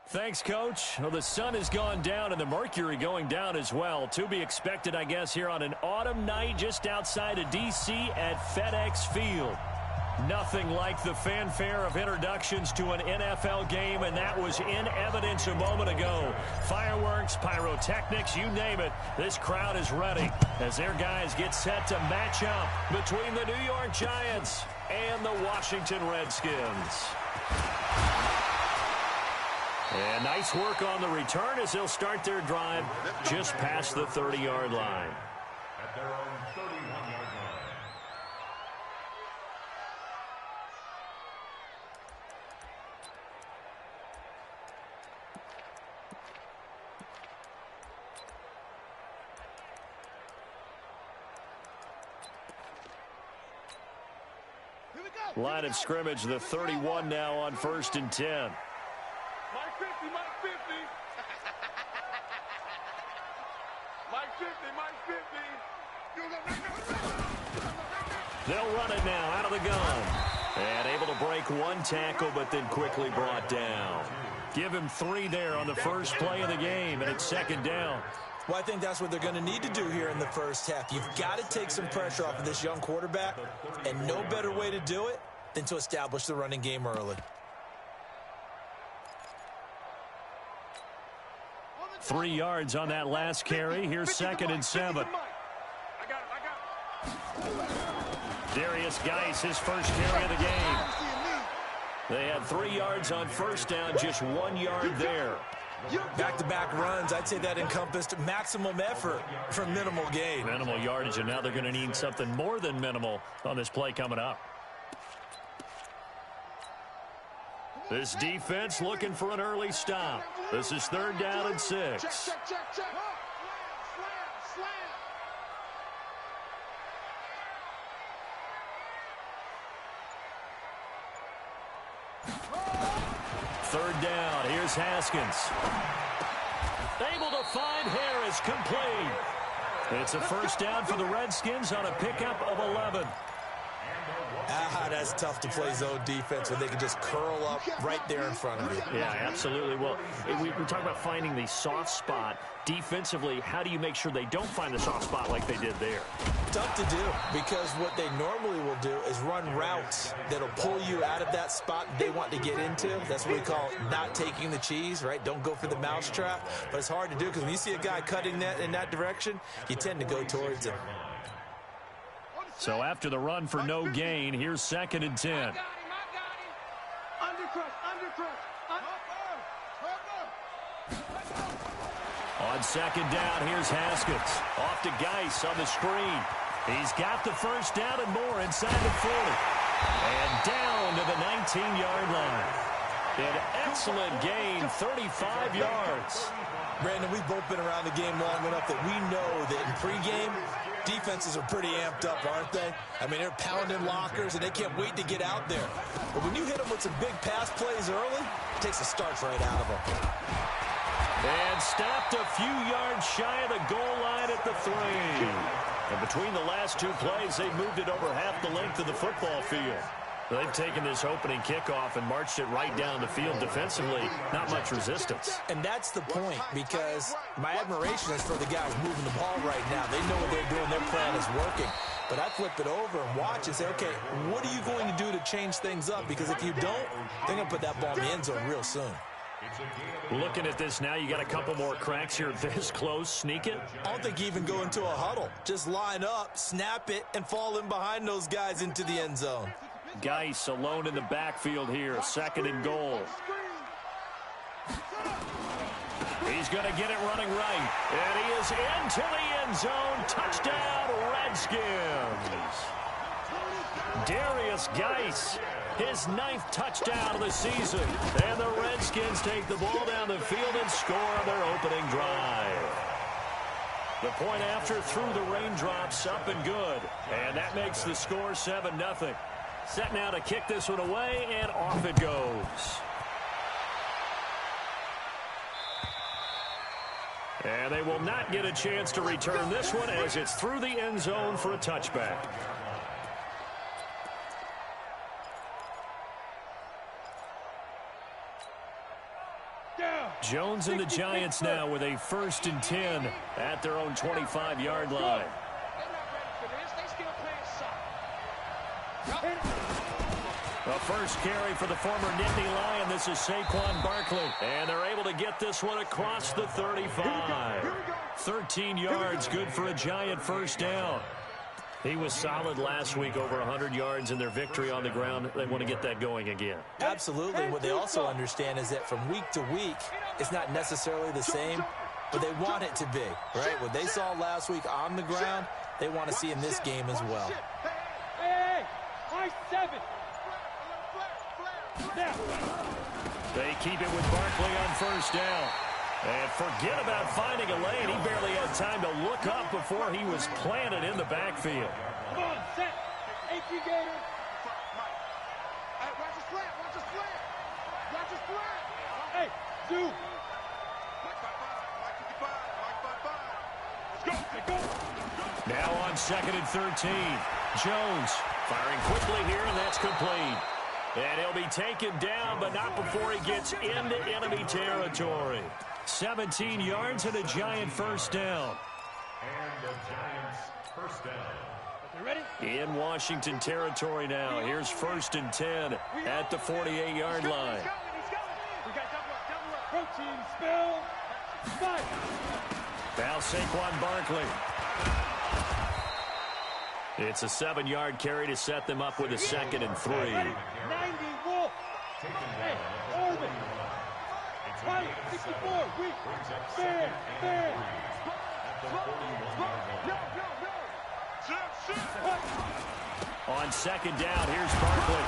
Thanks, Coach. Well, the sun has gone down and the mercury going down as well. To be expected, I guess, here on an autumn night just outside of D.C. at FedEx Field. Nothing like the fanfare of introductions to an NFL game, and that was in evidence a moment ago. Fireworks, pyrotechnics, you name it. This crowd is ready as their guys get set to match up between the New York Giants and the Washington Redskins. And nice work on the return as they'll start their drive just past the 30-yard line. At their own 31-yard line. Line of scrimmage, the 31 now on 1st and 10. Mike 50, Mike 50. Mike 50, Mike 50. They'll run it now out of the gun. And able to break one tackle, but then quickly brought down. Give him 3 there on the first play of the game, and it's 2nd down. Well, I think that's what they're going to need to do here in the first half. You've got to take some pressure off of this young quarterback, and no better way to do it than to establish the running game early. 3 yards on that last carry. Here's 2nd and 7. Darius Geis, his first carry of the game. They had 3 yards on 1st down, just 1 yard there. Back-to-back runs, I'd say that encompassed maximum effort for minimal gain. Minimal yardage, and now they're going to need something more than minimal on this play coming up. This defense looking for an early stop. This is 3rd down and 6. Check. Third down. Here's Haskins. Able to find Harris, complete. It's a 1st down for the Redskins on a pickup of 11. That's tough to play zone defense when they can just curl up right there in front of you. Yeah, absolutely. Well, we talk about finding the soft spot. Defensively, how do you make sure they don't find the soft spot like they did there? Tough to do, because what they normally will do is run routes that'll pull you out of that spot they want to get into. That's what we call not taking the cheese, right? Don't go for the mousetrap. But it's hard to do because when you see a guy cutting that in that direction, you tend to go towards him. So after the run for no gain, here's 2nd and 10. Undercrush. On 2nd down, here's Haskins. Off to Geis on the screen. He's got the 1st down and more inside the 40. And down to the 19-yard line. An excellent gain, 35 yards. Brandon, we've both been around the game long enough that we know that in pregame, defenses are pretty amped up, aren't they? I mean, they're pounding lockers, and they can't wait to get out there. But when you hit them with some big pass plays early, it takes the starch right out of them. And stopped a few yards shy of the goal line at the 3. And between the last 2 plays, they moved it over half the length of the football field. They've taken this opening kickoff and marched it right down the field defensively. Not much resistance. And that's the point, because my admiration is for the guys moving the ball right now. They know what they're doing. Their plan is working. But I flip it over and watch and say, okay, what are you going to do to change things up? Because if you don't, they're going to put that ball in the end zone real soon. Looking at this now, you got a couple more cracks here this close. Sneak it. I don't think you even go into a huddle. Just line up, snap it, and fall in behind those guys into the end zone. Geis alone in the backfield here. 2nd and goal. He's going to get it running right. And he is into the end zone. Touchdown, Redskins. Darius Geis, his 9th touchdown of the season. And the Redskins take the ball down the field and score on their opening drive. The point after through the raindrops, up and good. And that makes the score 7-0. Set now to kick this one away, and off it goes. And they will not get a chance to return this one as it's through the end zone for a touchback. Jones and the Giants now with a 1st and 10 at their own 25-yard line. The first carry for the former Nittany Lion. This is Saquon Barkley. And they're able to get this one across the 35. 13 yards, good for a Giant 1st down. He was solid last week, over 100 yards in their victory on the ground. They want to get that going again. Absolutely. What they also understand is that from week to week, it's not necessarily the same, but they want it to be, right? What they saw last week on the ground, they want to see in this game as well. Hey, high 7. They keep it with Barkley on 1st down. And forget about finding a lane. He barely had time to look up before he was planted in the backfield. Come on, set. AP Gator. Hey, watch the slant. Watch the slant. Watch the slant. Hey, do. Mike 5-5. Mike 55. Mike 55. Let's go. Let's go. Now on 2nd and 13. Jones firing quickly here, and that's complete. And he'll be taken down, but not before he gets into enemy territory. 17 yards and a Giant 1st down. And the Giants' 1st down. You ready? In Washington territory now. Here's 1st and 10 at the 48-yard line. He's going. We got double up. Protein spill. 5. Now Saquon Barkley. It's a 7-yard carry to set them up with a 2nd and 3. 90 Wolf. Hey, Orban. 64. We. Fair. On 2nd down, here's Barkley.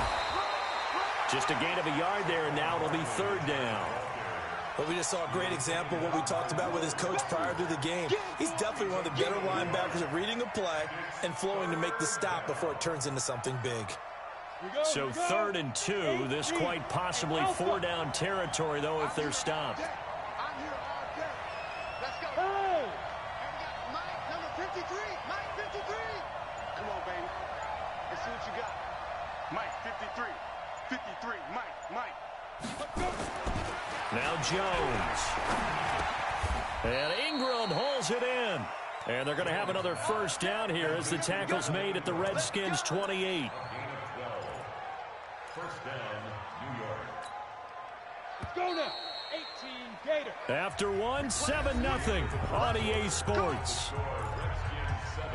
Just a gain of a yard there, and now it'll be 3rd down. But we just saw a great example of what we talked about with his coach prior to the game. He's definitely one of the better linebackers at reading a play and flowing to make the stop before it turns into something big. So 3rd and 2, this quite possibly 4-down territory, though, if they're stopped. I'm here all day. Let's go. Oh. And we got Mike, number 53. Mike 53. Come on, baby. Let's see what you got. Mike 53. 53. Mike. Now Jones. And Ingram hauls it in. And they're going to have another 1st down here as the tackle's made at the Redskins' 28. 1st down, New York. Let's go now. 18 Gator. After 7-0 on EA Sports. Redskins 7,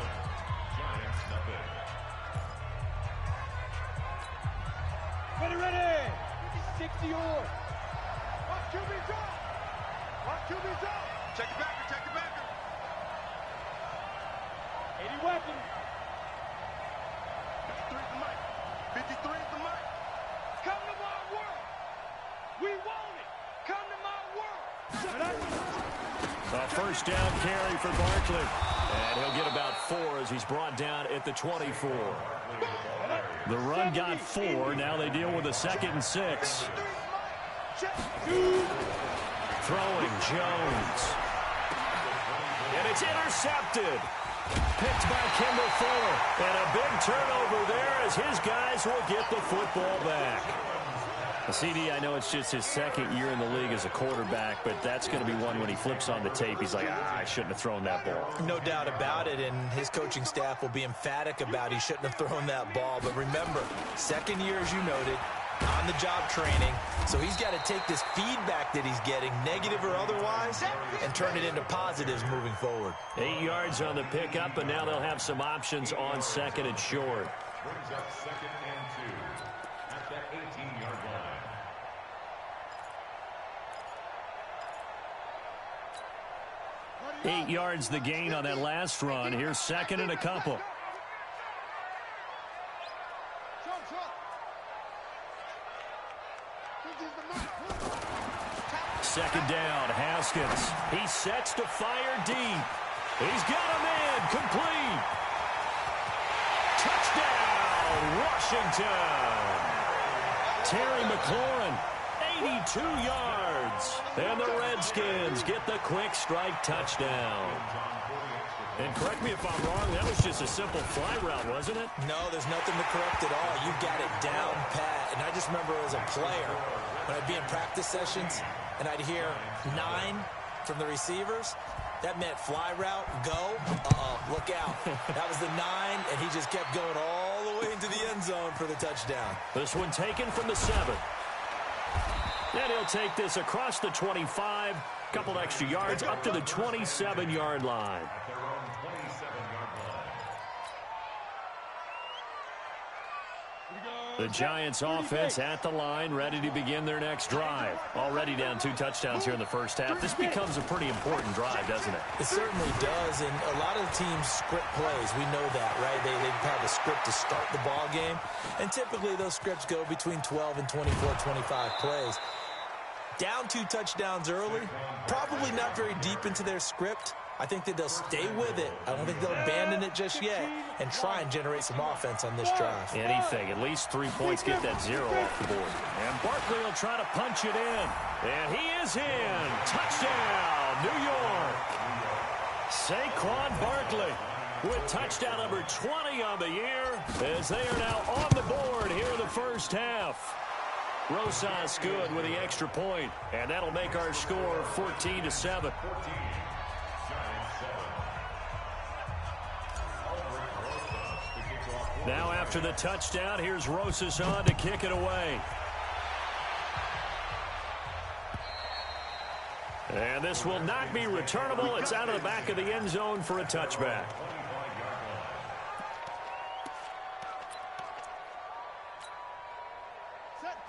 Giants nothing. Ready. 60 or. Watch QB drop. Check it back. 80 weapons. 53 is the Mike. 53 is the Mike. Come to my world. We want it. Come to my world. A 1st down carry for Barkley. And he'll get about 4 as he's brought down at the 24. The run got 4. Now they deal with a 2nd and 6. Throwing Jones. And it's intercepted. Picked by Kendall Fuller. And a big turnover there as his guys will get the football back. CD, I know it's just his 2nd year in the league as a quarterback, but that's going to be one when he flips on the tape. He's like, I shouldn't have thrown that ball. No doubt about it, and his coaching staff will be emphatic about he shouldn't have thrown that ball. But remember, 2nd year, as you noted, on-the-job training. So he's got to take this feedback that he's getting, negative or otherwise, and turn it into positives moving forward. 8 yards on the pickup, and now they'll have some options on 2nd and short. Brings up 2nd and 2 at that 18-yard line. 8 yards the gain on that last run. Here's 2nd and a couple. Second down, Haskins. He sets to fire deep. He's got him in, complete. Touchdown, Washington. Terry McLaurin, 82 yards. And the Redskins get the quick strike touchdown. And correct me if I'm wrong, that was just a simple fly route, wasn't it? No, there's nothing to correct at all. You got it down pat. And I just remember as a player, When I'd be in practice sessions and I'd hear 9 from the receivers, that meant fly route, go, look out. That was the 9, and he just kept going all the way into the end zone for the touchdown. This one taken from the 7. And he'll take this across the 25, couple extra yards up to the 27-yard line. The Giants offense at the line, ready to begin their next drive. Already down 2 touchdowns here in the first half. This becomes a pretty important drive, doesn't it? It certainly does, and a lot of teams script plays. We know that, right? They have a script to start the ball game, and typically those scripts go between 12 and 24, 25 plays. Down 2 touchdowns early, probably not very deep into their script. I think that they'll stay with it. I don't think they'll abandon it just yet and try and generate some offense on this drive. Anything. At least 3 points, get that 0 off the board. And Barkley will try to punch it in. And he is in. Touchdown, New York. Saquon Barkley with touchdown number 20 on the year as they are now on the board here in the first half. Rosas good with the extra point, and that'll make our score 14-7. Now after the touchdown, here's Rosas on to kick it away. And this will not be returnable. It's out of the back of the end zone for a touchback.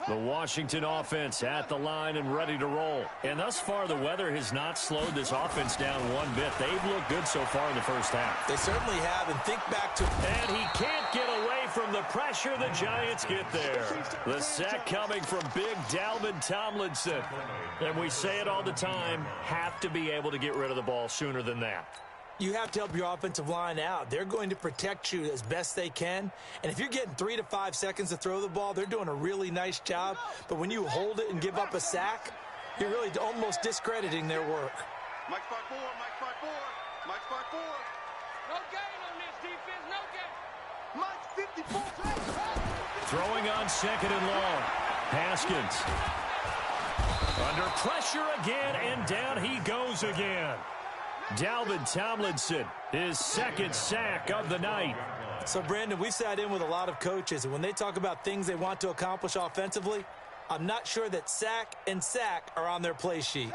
The Washington offense at the line and ready to roll. And thus far, the weather has not slowed this offense down one bit. They've looked good so far in the first half. They certainly have, and think back to... And he can't get away from the pressure. The Giants get there. The sack coming from big Dalvin Tomlinson. And we say it all the time, have to be able to get rid of the ball sooner than that. You have to help your offensive line out. They're going to protect you as best they can. And if you're getting 3 to 5 seconds to throw the ball, they're doing a really nice job. But when you hold it and give up a sack, you're really almost discrediting their work. Mike spot 4, Mike spot 4, Mike spot 4. No gain on this defense, no gain. Mike 54. Throwing on 2nd and long. Haskins. Under pressure again, and down he goes again. Dalvin Tomlinson, his 2nd sack of the night. So, Brandon, we sat in with a lot of coaches, and when they talk about things they want to accomplish offensively, I'm not sure that sack and sack are on their play sheet.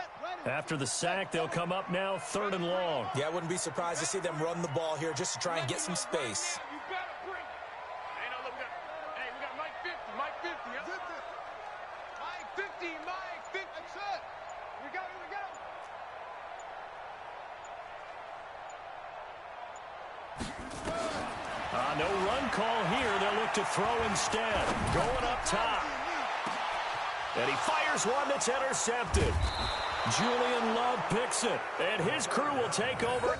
After the sack, they'll come up now 3rd and long. Yeah, I wouldn't be surprised to see them run the ball here just to try and get some space. You better bring it. Hey, no, look, we got Mike 50, Mike 50. Mike 50, Mike 50. That's it. We got him, we got him. No run call here. They'll look to throw instead. Going up top. And he fires one that's intercepted. Julian Love picks it. And his crew will take over.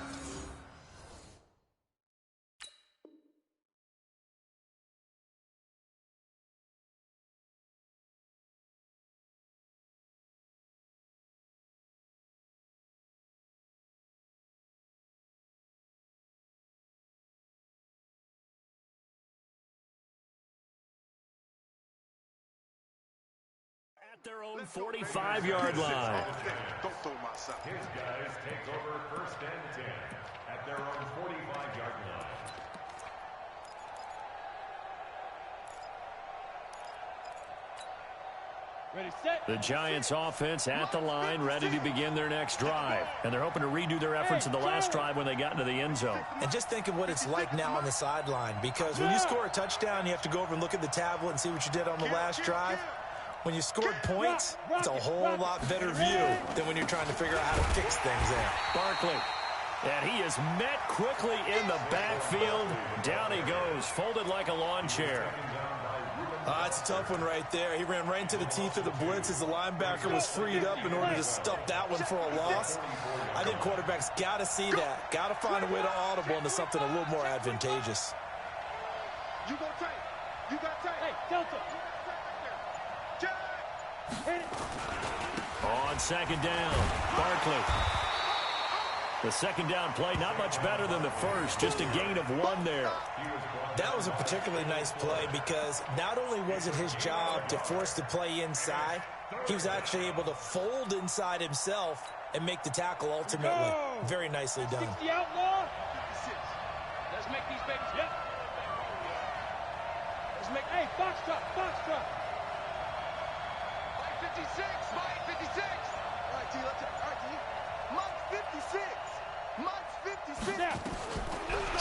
Their own 45-yard line. Don't throw my side. His guys take over 1st and 10 at their own 45-yard line. Ready, set. The Giants offense at the line, ready to begin their next drive. And they're hoping to redo their efforts in the last drive when they got into the end zone. And just think of what it's like now on the sideline, because when you score a touchdown, you have to go over and look at the tablet and see what you did on the last drive. When you scored points, it's a whole lot better view than when you're trying to figure out how to fix things there. Barkley. And he is met quickly in the backfield. Down he goes, folded like a lawn chair. It's a tough one right there. He ran right into the teeth of the blitz as the linebacker was freed up in order to stuff that one for a loss. I think quarterbacks got to see that. Got to find a way to audible into something a little more advantageous. You go tight. You got tight. Hey, Delta. On 2nd down, Barkley. The 2nd down play, not much better than the first, just a gain of 1 there. That was a particularly nice play because not only was it his job to force the play inside, he was actually able to fold inside himself and make the tackle ultimately. Very nicely done. 60 outlaw. 56. Let's make these babies. Yep. Let's make, hey, box truck, box truck. Mike 56, Mike 56. All right, T, let's go. All right, T. Mike 56. Mike's 56. Now.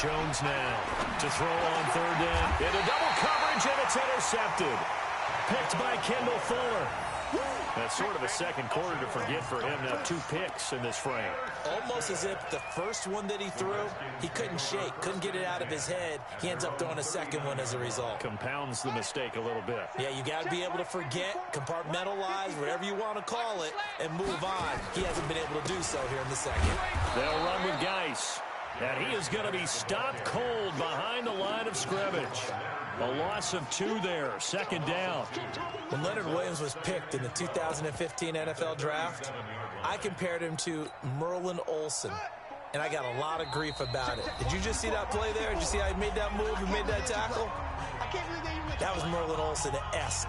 Jones now to throw on third down. Into double coverage, and it's intercepted. Picked by Kendall Fuller. That's sort of a second quarter to forget for him. Now 2 picks in this frame. Almost as if the first one that he threw, he couldn't shake, couldn't get it out of his head. He ends up throwing a second one as a result. Compounds the mistake a little bit. Yeah, you got to be able to forget, compartmentalize, whatever you want to call it, and move on. He hasn't been able to do so here in the second. They'll run with Geis. And he is going to be stopped cold behind the line of scrimmage. A loss of 2 there, second down. When Leonard Williams was picked in the 2015 NFL Draft, I compared him to Merlin Olsen, and I got a lot of grief about it. Did you just see that play there? Did you see how he made that move and made that tackle? That was Merlin Olsen-esque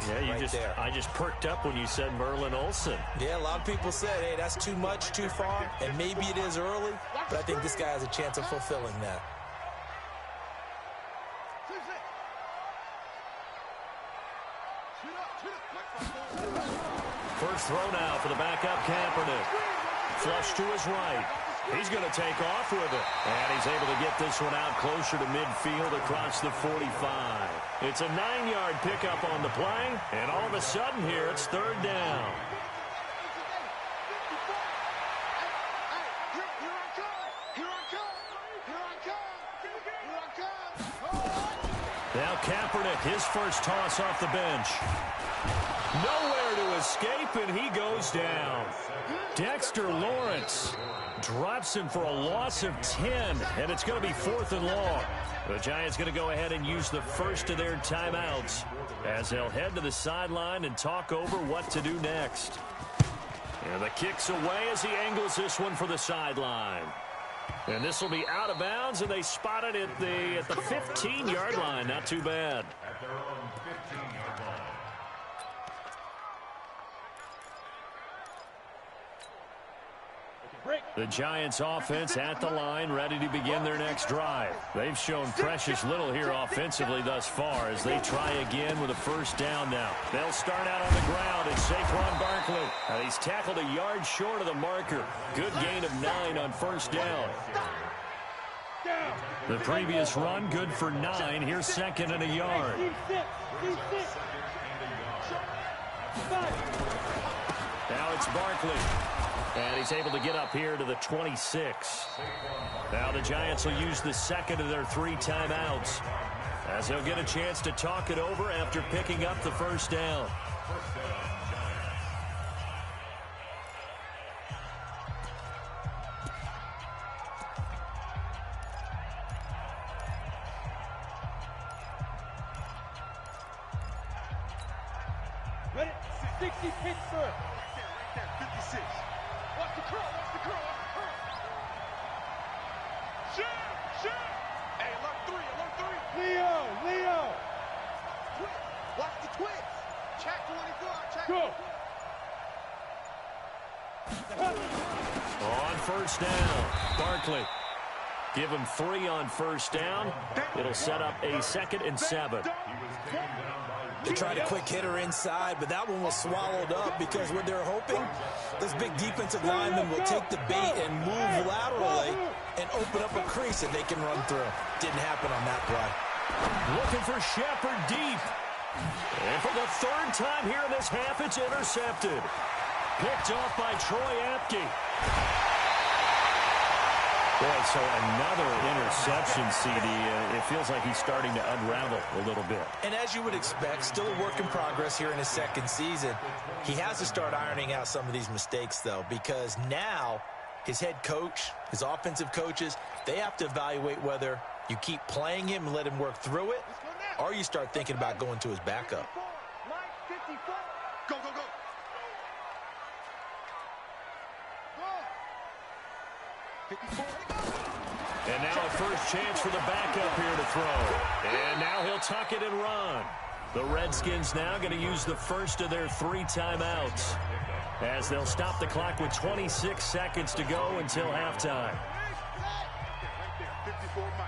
there. I just perked up when you said Merlin Olsen. Yeah, a lot of people said, hey, that's too much, too far, and maybe it is early, but I think this guy has a chance of fulfilling that. First throw now for the backup Kaepernick. Flush to his right. He's going to take off with it. And he's able to get this one out closer to midfield across the 45. It's a 9-yard pickup on the play. And all of a sudden here, it's third down. Now Kaepernick, his first toss off the bench. Nowhere to escape, and he goes down. Dexter Lawrence drops him for a loss of 10, and it's going to be 4th and long. The Giants going to go ahead and use the first of their timeouts as they'll head to the sideline and talk over what to do next. And the kick's away as he angles this one for the sideline. And this will be out of bounds, and they spot it at the 15-yard line. Not too bad. At their own 15-yard line. The Giants offense at the line, ready to begin their next drive. They've shown precious little here offensively thus far as they try again with a first down now. They'll start out on the ground as Saquon Barkley. He's tackled a yard short of the marker. Good gain of 9 on first down. The previous run, good for 9. Here's second and a yard. Now it's Barkley. And he's able to get up here to the 26. Now the Giants will use the second of their 3 timeouts as they'll get a chance to talk it over after picking up the first down. Ready? 60 Pittsburgh. 56. Watch the curl, watch the curl, watch the curl. Shoot! Hey, alert 3. Leo! Twist. Watch the twist. Check 24. Check. Go! On first down, Barkley. Give him 3 on first down. It'll set up a 2nd and 7. They tried a quick hitter inside, but that one was swallowed up because what they're hoping, this big defensive lineman will take the bait and move laterally and open up a crease that they can run through. Didn't happen on that play. Looking for Shepard deep. And for the 3rd time here in this half, it's intercepted. Picked off by Troy Apke. Boy, so another interception, CD. It feels like he's starting to unravel a little bit. And as you would expect, still a work in progress here in his 2nd season. He has to start ironing out some of these mistakes, though, because now his head coach, his offensive coaches, they have to evaluate whether you keep playing him and let him work through it, or you start thinking about going to his backup. Mike 54. Go. And now a first chance for the backup here to throw. And now he'll tuck it and run. The Redskins now going to use the first of their 3 timeouts, as they'll stop the clock with 26 seconds to go until halftime. Right there, 54 Mike.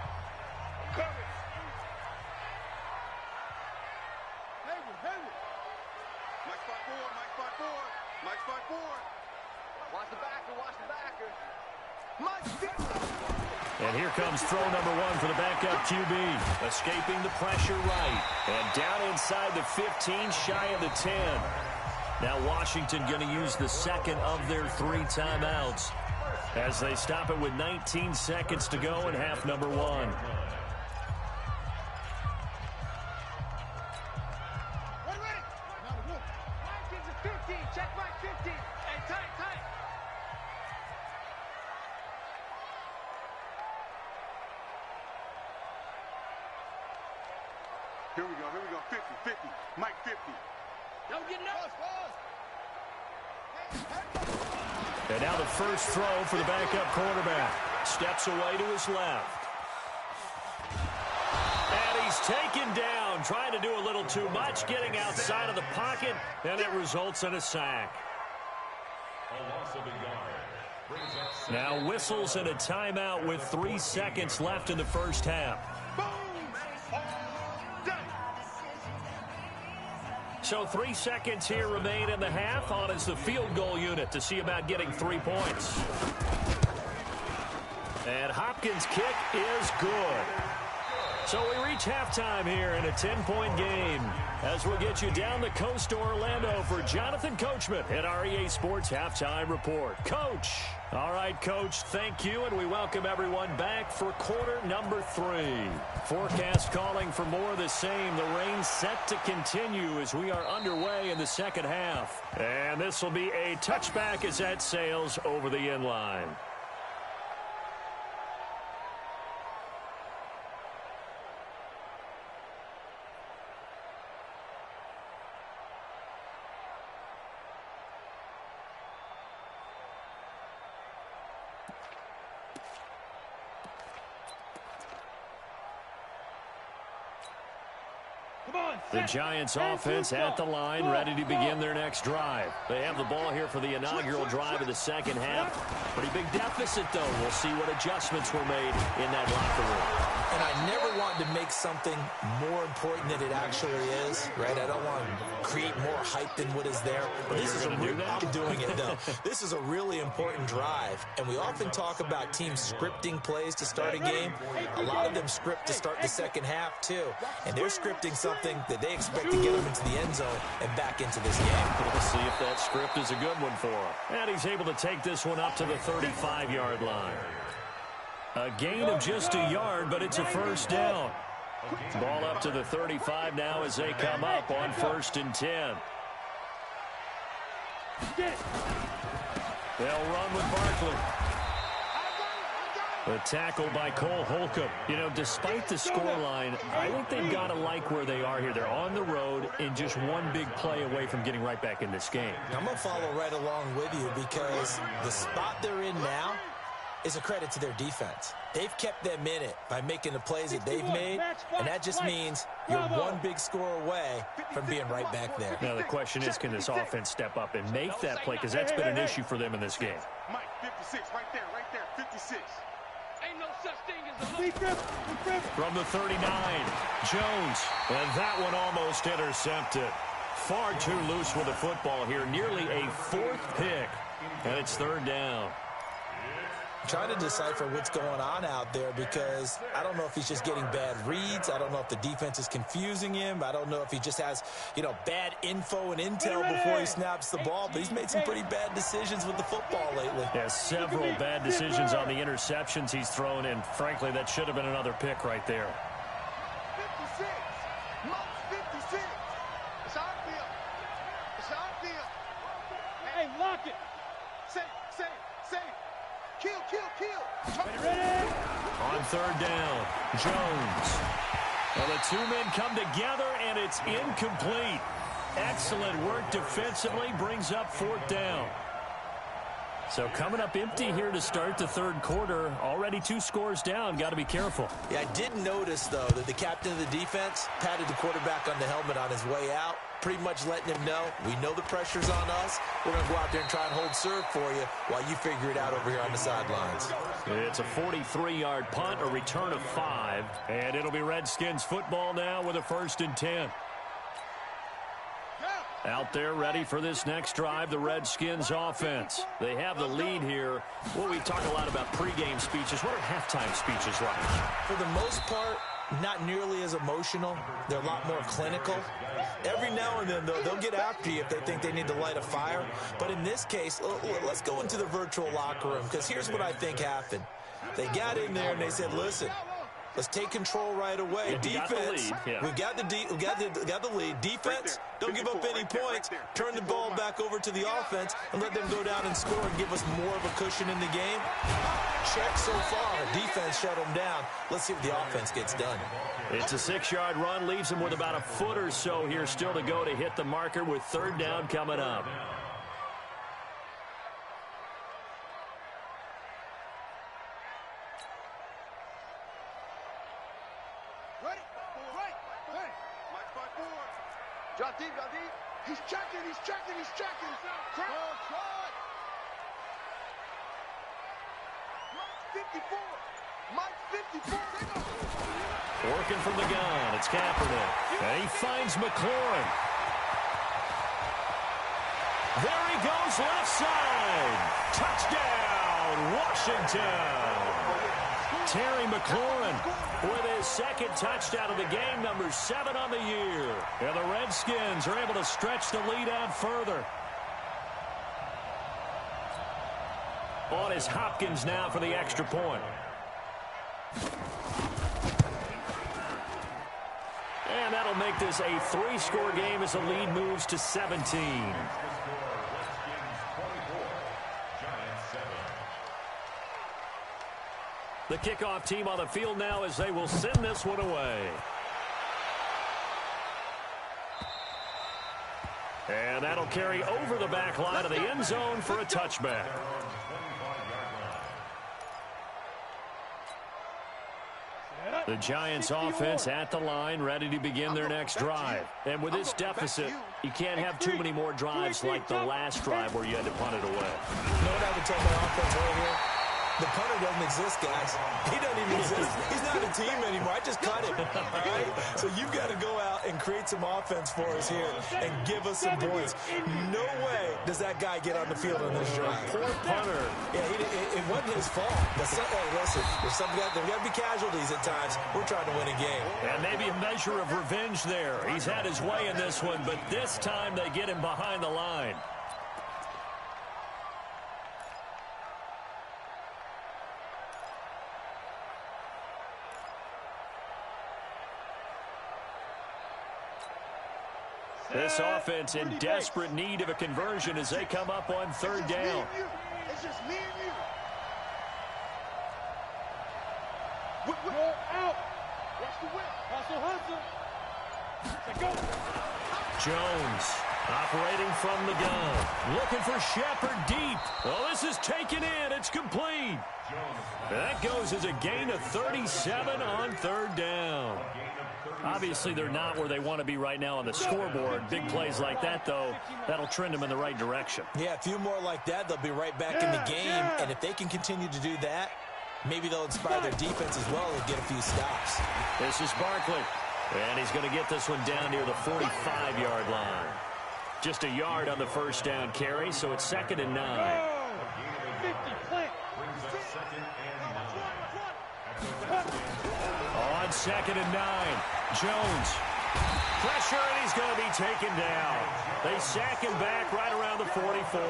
Cover it. Mike spot forward, Mike spot forward, Mike spot forward. Watch the backer, watch the backer. Mike, And here comes throw number 1 for the backup QB. Escaping the pressure right. And down inside the 15, shy of the 10. Now Washington going to use the second of their 3 timeouts, as they stop it with 19 seconds to go in half number 1. ready. Mike gives it 15. Check Mike 15. Hey, tight. Here we go, 50, Mike 50. Don't get enough. And now the first throw for the backup quarterback. Steps away to his left. And he's taken down, trying to do a little too much, getting outside of the pocket, and it results in a sack. A loss of a yard. Brings up Now whistles and a timeout with 3 seconds left in the first half. So 3 seconds here remain in the half. On is the field goal unit to see about getting 3 points. And Hopkins' kick is good. So we reach halftime here in a 10-point game, as we'll get you down the coast to Orlando for Jonathan Coachman at REA Sports Halftime Report. Coach. All right, Coach, thank you, and we welcome everyone back for quarter number 3. Forecast calling for more of the same. The rain set to continue as we are underway in the second half. And this will be a touchback as that sails over the end line. The Giants offense at the line, ready to begin their next drive. They have the ball here for the inaugural drive of the second half. Pretty big deficit, though. We'll see what adjustments were made in that locker room. And I never want to make something more important than it actually is, right? I don't want to create more hype than what is there. But this is I'm doing it, though. This is a really important drive. And we often talk about teams scripting plays to start a game. A lot of them script to start the second half, too. And they're scripting something that they expect to get them into the end zone and back into this game. We'll see if that script is a good one for him. And he's able to take this one up to the 35-yard line. A gain of just a yard, but it's a first down. Ball up to the 35 now as they come up on 1st and 10. They'll run with Barkley. The tackle by Cole Holcomb. You know, despite the scoreline, I think they've got to like where they are here. They're on the road and just one big play away from getting right back in this game. I'm going to follow right along with you because the spot they're in now is a credit to their defense. They've kept them in it by making the plays that they've made, and that just means you're one big score away from being right back there. Now the question is, can this offense step up and make that play? Because that's been an issue for them in this game. Mike, 56, right there, 56. Ain't no such thing as a From the 39, Jones. And that one almost intercepted. Far too loose with the football here. Nearly a 4th pick. And it's 3rd down. Trying to decipher what's going on out there because I don't know if he's just getting bad reads. I don't know if the defense is confusing him. I don't know if he just has, bad info and intel before he snaps the ball. But he's made some pretty bad decisions with the football lately. Yeah, several bad decisions on the interceptions he's thrown, and frankly, that should have been another pick right there. 56. Mike, 56. It's our field. It's our field. Hey, lock it. Say. Kill. Ready? On 3rd down, Jones. Well, the 2 men come together, and it's incomplete. Excellent work defensively, brings up 4th down. So coming up empty here to start the third quarter. Already 2 scores down. Got to be careful. Yeah, I did notice, though, that the captain of the defense patted the quarterback on the helmet on his way out, pretty much letting him know, we know the pressure's on us. We're going to go out there and try and hold serve for you while you figure it out over here on the sidelines. It's a 43-yard punt, a return of 5. And it'll be Redskins football now with a 1st and 10. Out there ready for this next drive, the Redskins offense. They have the lead here. Well, we talk a lot about pregame speeches. What are halftime speeches like? For the most part, not nearly as emotional. They're a lot more clinical. Every now and then, though, they'll get after you if they think they need to light a fire. But in this case, let's go into the virtual locker room, because here's what I think happened. They got in there and they said, listen, let's take control right away. Defense, we got the lead. Defense, don't give up any points. Turn the ball back over to the offense and let them go down and score and give us more of a cushion in the game. Check so far. Defense shut them down. Let's see what the offense gets done. It's a 6-yard run. Leaves them with about a foot or so here still to go to hit the marker with 3rd down coming up. John deep. He's checking. Cross. Mike 54. Working from the gun. It's Kaepernick. And he finds McLaurin. There he goes, left side. Touchdown, Washington. Terry McLaurin with his 2nd touchdown of the game, number 7 on the year. And the Redskins are able to stretch the lead out further. On is Hopkins now for the extra point. And that'll make this a 3-score game as the lead moves to 17. The kickoff team on the field now as they will send this one away. And that'll carry over the back line of the end zone for a touchback. The Giants offense at the line, ready to begin their next drive. And with this deficit, you can't have too many more drives like the last drive where you had to punt it away. You know what I would tell my offense right here? The punter doesn't exist, guys. He doesn't even exist. He's not a team anymore. I just cut him. All right? So you've got to go out and create some offense for us here and give us some points. No way does that guy get on the field on this drive. Poor punter. Yeah, it wasn't his fault. But hey, listen, there's got to be casualties at times. We're trying to win a game. And maybe a measure of revenge there. He's had his way in this one, but this time they get him behind the line. This offense in desperate need of a conversion as they come up on 3rd down. It's just me and you. Whip out. Watch the whip. Hustle. Go. Jones operating from the gun. Looking for Shepard deep. Well, this is taken in. It's complete. That goes as a gain of 37 on 3rd down. Obviously, they're not where they want to be right now on the scoreboard. Big plays like that, though, that'll trend them in the right direction. Yeah, a few more like that, they'll be right back in the game. And if they can continue to do that, maybe they'll inspire their defense as well and get a few stops. This is Barkley. And he's going to get this one down near the 45-yard line. Just a yard on the 1st down carry, so it's 2nd and 9. 50, plant. On 2nd and 9, Jones. Pressure, and he's going to be taken down. They sack him back right around the 44.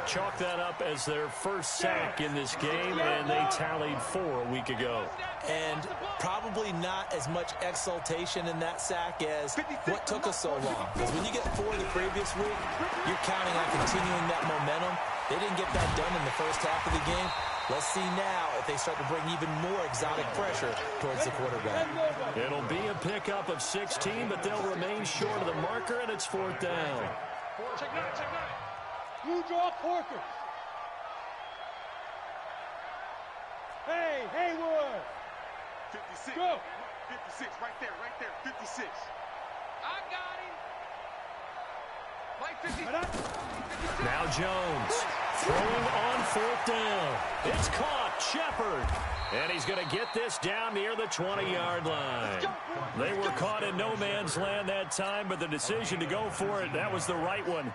Chalk that up as their first sack in this game, and they tallied 4 a week ago. And probably not as much exultation in that sack as what took us so long. Because when you get 4 the previous week, you're counting on continuing that momentum. They didn't get that done in the first half of the game. Let's see now if they start to bring even more exotic pressure towards the quarterback. It'll be a pickup of 16, but they'll remain short of the marker, and it's 4th down. Check 9. You draw Porker. Hey, Haywood. 56. Go. 56, right there, 56. I got him. Mike 50. Now Jones throwing on 4th down. It's caught. Shepard. And he's going to get this down near the 20-yard line. They were caught in no man's land that time, but the decision to go for it, that was the right one.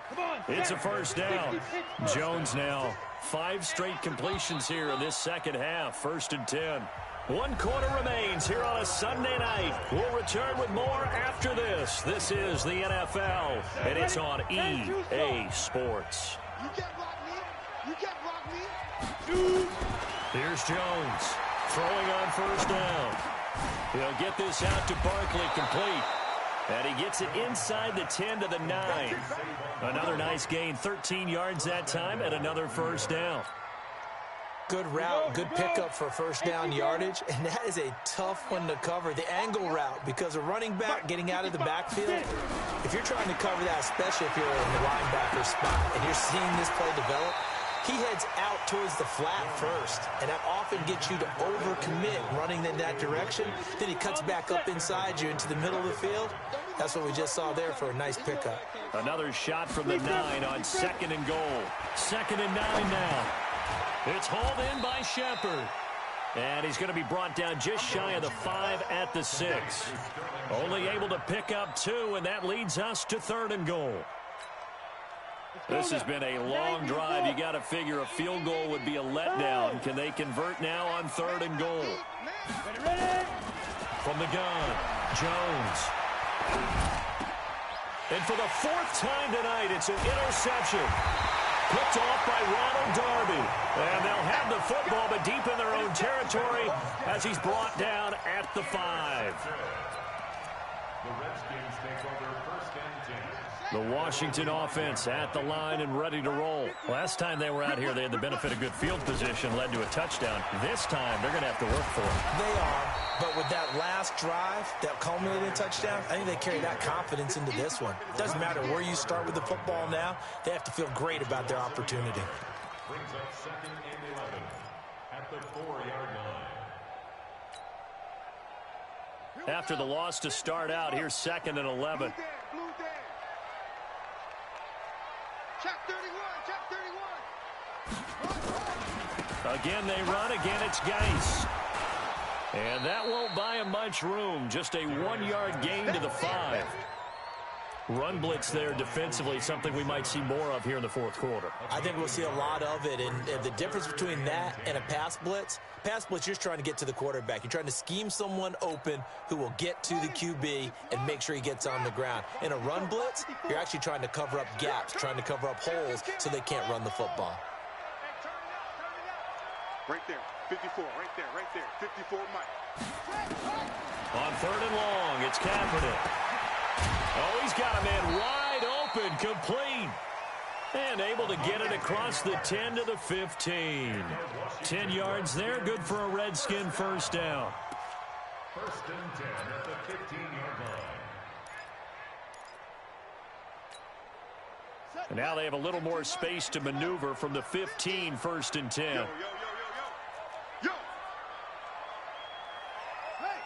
It's a 1st down. Jones now 5 straight completions here in this second half. 1st and 10. 1 quarter remains here on a Sunday night. We'll return with more after this. This is the NFL, and it's on EA Sports. You can't block me. You can't block me. Here's Jones throwing on 1st down. He'll get this out to Barkley, complete. And he gets it inside the 10 to the 9. Another nice gain, 13 yards that time, and another 1st down. Good route, good pickup for 1st down yardage, and that is a tough one to cover, the angle route, because a running back getting out of the backfield, if you're trying to cover that, especially if you're in the linebacker spot, and you're seeing this play develop, he heads out towards the flat first, and that often gets you to overcommit running in that direction. Then he cuts back up inside you into the middle of the field. That's what we just saw there for a nice pickup. Another shot from the 9 on 2nd and goal. 2nd and 9 now. It's hauled in by Shepard. And he's going to be brought down just shy of the 5 at the 6. Only able to pick up 2, and that leads us to 3rd and goal. This has been a long drive. You got to figure a field goal would be a letdown. Can they convert now on 3rd and goal? From the gun, Jones. And for the 4th time tonight, it's an interception. Picked off by Ronald Darby. And they'll have the football, but deep in their own territory as he's brought down at the 5. The Redskins take over 1st and 10. The Washington offense at the line and ready to roll. Last time they were out here, they had the benefit of good field position, led to a touchdown. This time, they're going to have to work for it. They are, but with that last drive, that culminating touchdown, I think they carry that confidence into this one. Doesn't matter where you start with the football now, they have to feel great about their opportunity. Brings up 2nd and 11 at the 4-yard line. After the loss to start out, here's 2nd and 11. Blue Dan. Check 31, check 31. Again, they run. Again, it's Geis. And that won't buy him much room. Just a 1-yard gain to the 5. Run blitz there defensively, something we might see more of here in the 4th quarter. I think we'll see a lot of it, and the difference between that and a pass blitz, you're just trying to get to the quarterback. You're trying to scheme someone open who will get to the QB and make sure he gets on the ground. In a run blitz, you're actually trying to cover up gaps, trying to cover up holes so they can't run the football. Right there, 54, right there, 54, Mike. On 3rd and long, it's Kaepernick. Oh, he's got a man wide open, complete. And able to get it across the 10 to the 15. 10 yards there, good for a Redskin 1st down. 1st and 10 at the 15-yard line. And now they have a little more space to maneuver from the 15, 1st and 10. Yo. Hey,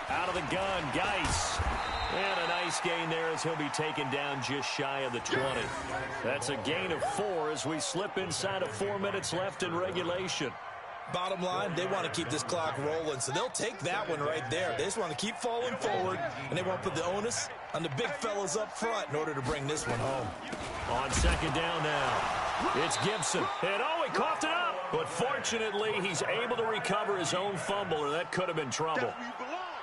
Out of the gun, Geis. And a nice gain there as he'll be taken down just shy of the 20. That's a gain of 4 as we slip inside of 4 minutes left in regulation. Bottom line, they want to keep this clock rolling, so they'll take that one right there. They just want to keep falling forward, and they want to put the onus on the big fellas up front in order to bring this one home. On 2nd down now, it's Gibson. And he coughed it up. But fortunately, he's able to recover his own fumble, or that could have been trouble.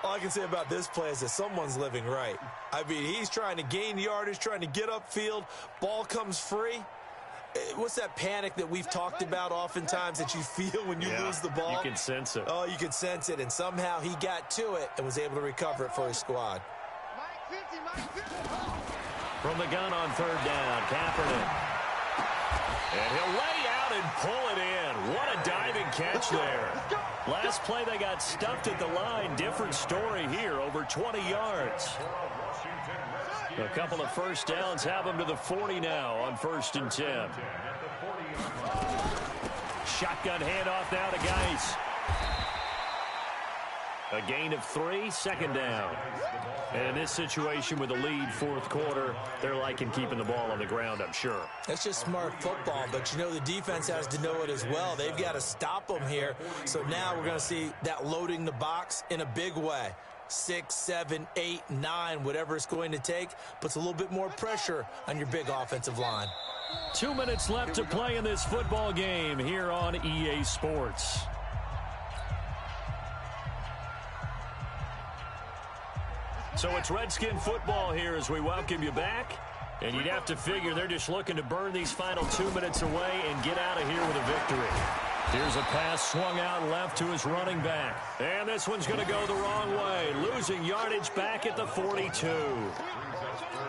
All I can say about this play is that someone's living right. I mean, he's trying to gain yardage, trying to get upfield. Ball comes free. What's that panic that we've talked about oftentimes that you feel when you lose the ball? You can sense it. Oh, you can sense it, and somehow he got to it and was able to recover it for his squad. Mike 50. From the gun on 3rd down, Kaepernick. And he'll lay out and pull it in. What a diving catch there. Last play, they got stuffed at the line. Different story here, over 20 yards. Washington Redskins A couple of first downs have them to the 40 now on 1st and 10. Shotgun handoff now to Geis. A gain of 3, 2nd down. And in this situation with a lead, 4th quarter, they're liking keeping the ball on the ground, I'm sure. That's just smart football, but you know the defense has to know it as well. They've got to stop them here. So now we're going to see that loading the box in a big way. 6, 7, 8, 9, whatever it's going to take, puts a little bit more pressure on your big offensive line. 2 minutes left to play in this football game here on EA Sports. So it's Redskin football here as we welcome you back. And you'd have to figure they're just looking to burn these final 2 minutes away and get out of here with a victory. Here's a pass swung out left to his running back. And this one's going to go the wrong way, losing yardage back at the 42.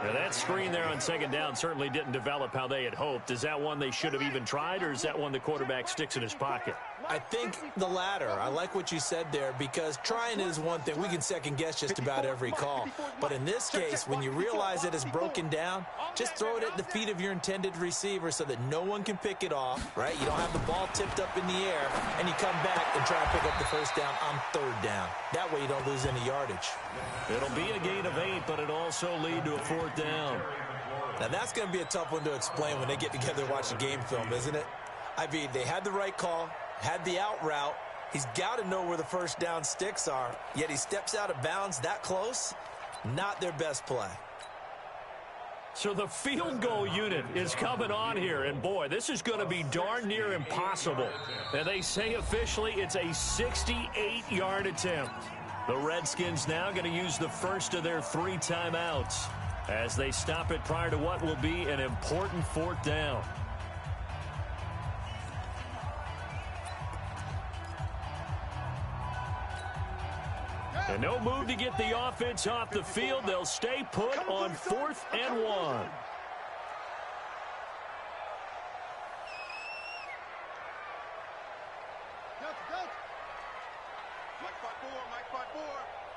Now that screen there on 2nd down certainly didn't develop how they had hoped. Is that one they should have even tried, or is that one the quarterback sticks in his pocket? I think the latter. I like what you said there, because trying is one thing. We can second-guess just about every call. But in this case, when you realize that it's broken down, just throw it at the feet of your intended receiver so that no one can pick it off, right? You don't have the ball tipped up in the air, and you come back and try to pick up the 1st down on 3rd down. That way you don't lose any yardage. It'll be a gain of 8, but it'll also lead to a 4th down. Now, that's going to be a tough one to explain when they get together and watch the game film, isn't it? I mean, they had the right call, had the out route. He's got to know where the 1st down sticks are, yet he steps out of bounds that close. Not their best play. So the field goal unit is coming on here, and boy, this is going to be darn near impossible. And they say officially it's a 68-yard attempt. The Redskins now going to use the first of their 3 timeouts as they stop it prior to what will be an important 4th down. And no move to get the offense off the field. They'll stay put on 4th and 1.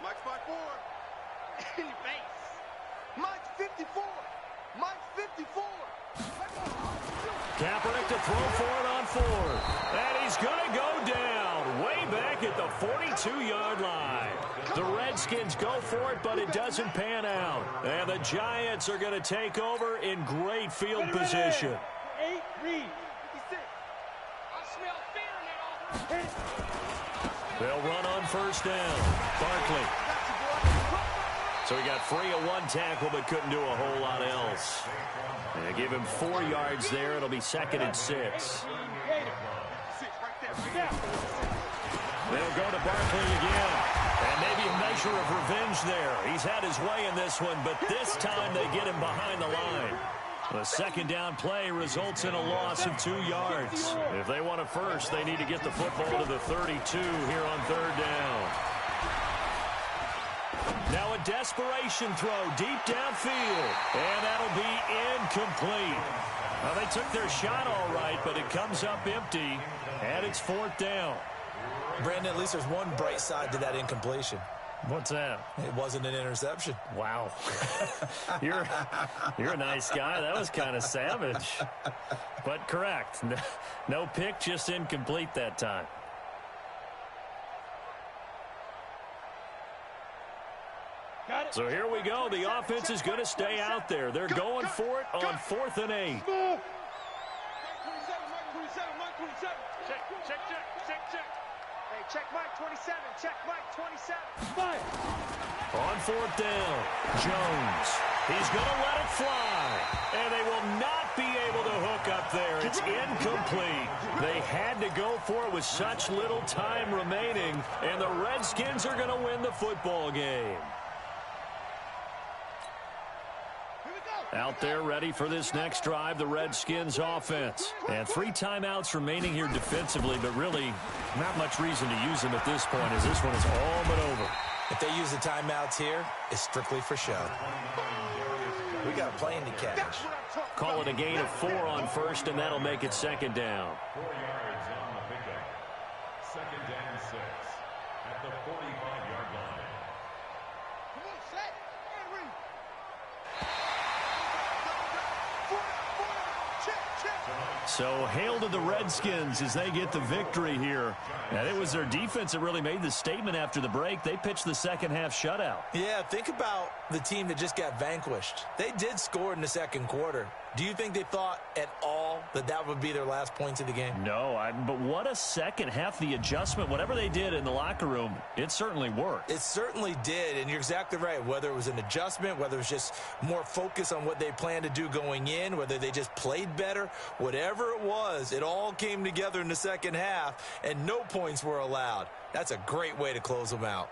Mike's 5-4. In your face. Mike's 54. Mike's 54. Kaepernick to throw for it on 4th. And he's going to go down way back at the 42-yard line. The Redskins go for it, but it doesn't pan out. And the Giants are going to take over in great field position. 8, read. 56. I smell fear now. They'll run on 1st down. Barkley. So he got free of 1 tackle, but couldn't do a whole lot else. And they give him 4 yards there. It'll be 2nd and 6. They'll go to Barkley again. And maybe a measure of revenge there. He's had his way in this one, but this time they get him behind the line. The 2nd down play results in a loss of 2 yards. If they want a first, they need to get the football to the 32 here on 3rd down. Now a desperation throw deep downfield, and that'll be incomplete. Well, they took their shot all right, but it comes up empty, and it's 4th down. Brandon, at least there's one bright side to that incompletion. What's that? It wasn't an interception. Wow. You're a nice guy. That was kind of savage. But correct. No pick, just incomplete that time. So here we go. The offense is going to stay out there. They're going for it on 4th and 8. Check Mike 27. Check Mike 27. Fire. On 4th down, Jones. He's going to let it fly. And they will not be able to hook up there. It's incomplete. They had to go for it with such little time remaining. And the Redskins are going to win the football game. Out there ready for this next drive, the Redskins offense. And 3 timeouts remaining here defensively, but really not much reason to use them at this point as this one is all but over. If they use the timeouts here, it's strictly for show. We got a plane to catch. Call it a gain of 4 on 1st, and that'll make it 2nd down. 4 yards on the pickup. 2nd and 6 at the 45-yard line. Come on, set. And read. So hail to the Redskins as they get the victory here. And it was their defense that really made the statement after the break. They pitched the second half shutout. Yeah, think about the team that just got vanquished. They did score in the second quarter. Do you think they thought at all that that would be their last points of the game? No, but what a second half. The adjustment, whatever they did in the locker room, it certainly worked. It certainly did, and you're exactly right. Whether it was an adjustment, whether it was just more focus on what they planned to do going in, whether they just played better, whatever it was, it all came together in the second half, and no points were allowed. That's a great way to close them out.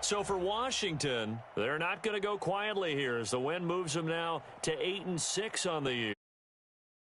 So for Washington, they're not going to go quietly here as the win moves them now to 8-6 on the year.